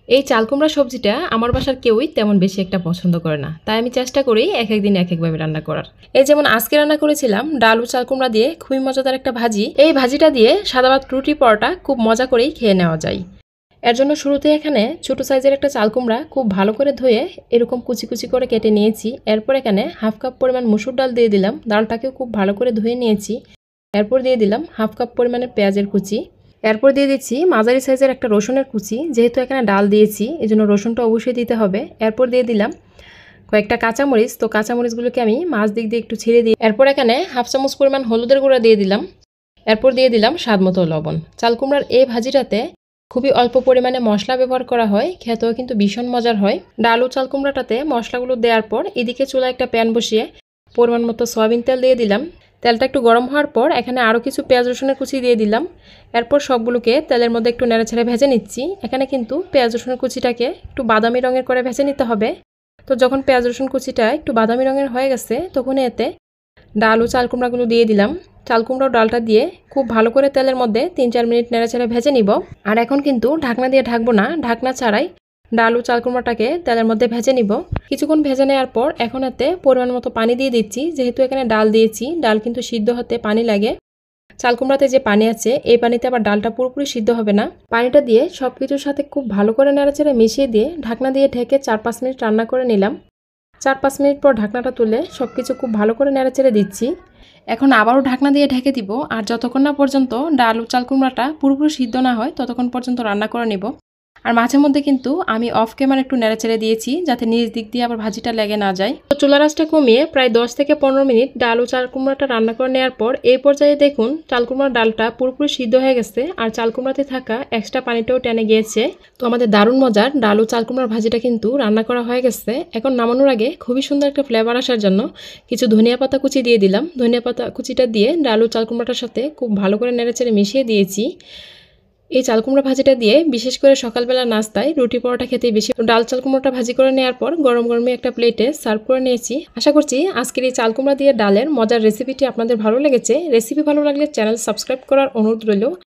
এই চাল কুমড়া সবজিটা আমার বাসার কেউই তেমন বেশি একটা পছন্দ করে না, তাই আমি চেষ্টা করি এক এক দিন এক একভাবে রান্না করার। এই যেমন আজকে রান্না করেছিলাম ডাল ও চাল কুমড়া দিয়ে খুবই মজাদার একটা ভাজি। এই ভাজিটা দিয়ে সাদা ভাত, রুটি, পরোটা খুব মজা করেই খেয়ে নেওয়া যায়। এর জন্য শুরুতে এখানে ছোট সাইজের একটা চাল কুমড়া খুব ভালো করে ধুয়ে এরকম কুচি কুচি করে কেটে নিয়েছি। এরপর এখানে হাফ কাপ পরিমাণ মসুর ডাল দিয়ে দিলাম, ডালটাকেও খুব ভালো করে ধুয়ে নিয়েছি। এরপর দিয়ে দিলাম হাফ কাপ পরিমাণের পেঁয়াজের কুচি। এরপর দিয়ে দিচ্ছি মাঝারি সাইজের একটা রসুনের কুচি, যেহেতু এখানে ডাল দিয়েছি এই জন্য রসুনটা অবশ্যই দিতে হবে। এরপর দিয়ে দিলাম কয়েকটা কাঁচামরিচ, তো কাঁচামরিচগুলোকে আমি মাছ দিক দিয়ে একটু ছিঁড়ে দিই। এরপর এখানে হাফ চামচ পরিমাণ হলুদের গুঁড়া দিয়ে দিলাম। এরপর দিয়ে দিলাম স্বাদ মতো লবণ। চাল কুমড়ার এই ভাজিটাতে খুবই অল্প পরিমাণে মশলা ব্যবহার করা হয়, খেতেও কিন্তু ভীষণ মজার হয়। ডাল ও চাল কুমড়াটাতে মশলাগুলো দেওয়ার পর এদিকে চুলায় একটা প্যান বসিয়ে পরিমাণ মতো সয়াবিন তেল দিয়ে দিলাম। তেলটা একটু গরম হওয়ার পর এখানে আরও কিছু পেঁয়াজ রসুনের কুচি দিয়ে দিলাম। এরপর সবগুলোকে তেলের মধ্যে একটু নেড়েছেড়ে ভেজে নিচ্ছি। এখানে কিন্তু পেঁয়াজ রসুনের কুচিটাকে একটু বাদামি রঙের করে ভেজে নিতে হবে। তো যখন পেঁয়াজ রসুন কুচিটা একটু বাদামি রঙের হয়ে গেছে তখন এতে ডাল ও চাল কুমড়াগুলো দিয়ে দিলাম। চাল কুমড়া ডালটা দিয়ে খুব ভালো করে তেলের মধ্যে 3-4 মিনিট নেড়েচেড়ে ভেজে নিব। আর এখন কিন্তু ঢাকনা দিয়ে ঢাকবো না, ঢাকনা ছাড়াই ডাল ও চাল কুমড়াটাকে তেলের মধ্যে ভেজে নিব। কিছুক্ষণ ভেজে নেওয়ার পর এখন এতে পরিমাণ মতো পানি দিয়ে দিচ্ছি। যেহেতু এখানে ডাল দিয়েছি, ডাল কিন্তু সিদ্ধ হতে পানি লাগে। চাল কুমড়াতে যে পানি আছে এই পানিতে আবার ডালটা পুরোপুরি সিদ্ধ হবে না। পানিটা দিয়ে সব কিছুর সাথে খুব ভালো করে নেড়েচেড়ে মিশিয়ে দিয়ে ঢাকনা দিয়ে ঢেকে 4-5 মিনিট রান্না করে নিলাম। 4-5 মিনিট পর ঢাকনাটা তুলে সব কিছু খুব ভালো করে নেড়েচেড়ে দিচ্ছি। এখন আবারও ঢাকনা দিয়ে ঢেকে দিব। আর যতক্ষণ না পর্যন্ত ডাল ও চাল কুমড়াটা পুরোপুরি সিদ্ধ না হয় ততক্ষণ পর্যন্ত রান্না করে নেব। আর মাঝে মধ্যে কিন্তু আমি অফ ক্যামেরা একটু নেড়েচেড়ে দিয়েছি যাতে নিচ দিক দিয়ে আবার ভাজিটা লেগে না যায়। তো চুলার আঁচটা কমিয়ে প্রায় 10 থেকে 15 মিনিট ডাল ও চাল কুমড়াটা রান্না করে নেওয়ার পর এই পর্যায়ে দেখুন চাল কুমড়ার ডালটা পুরোপুরি সিদ্ধ হয়ে গেছে আর চাল কুমড়াতে থাকা এক্সট্রা পানিটাও টেনে গিয়েছে। তো আমাদের দারুণ মজার ডাল ও চাল কুমড়ার ভাজিটা কিন্তু রান্না করা হয়ে গেছে। এখন নামানোর আগে খুবই সুন্দর একটা ফ্লেভার আসার জন্য কিছু ধনিয়া পাতা কুচি দিয়ে দিলাম। ধনিয়া পাতা কুচিটা দিয়ে ডাল ও চাল কুমড়াটার সাথে খুব ভালো করে নেড়েচেড়ে মিশিয়ে দিয়েছি। এই চাল কুমড়া ভাজিটা দিয়ে বিশেষ করে সকালবেলা নাস্তায় রুটি পরোটা খেতে বেশি। ডাল চাল কুমড়াটা ভাজি করে নেওয়ার পর গরম গরমে একটা প্লেটে সার্ভ করে নিয়েছি। আশা করছি আজকের এই চাল কুমড়া দিয়ে ডালের মজার রেসিপিটি আপনাদের ভালো লেগেছে। রেসিপি ভালো লাগলে চ্যানেল সাবস্ক্রাইব করার অনুরোধ রইল।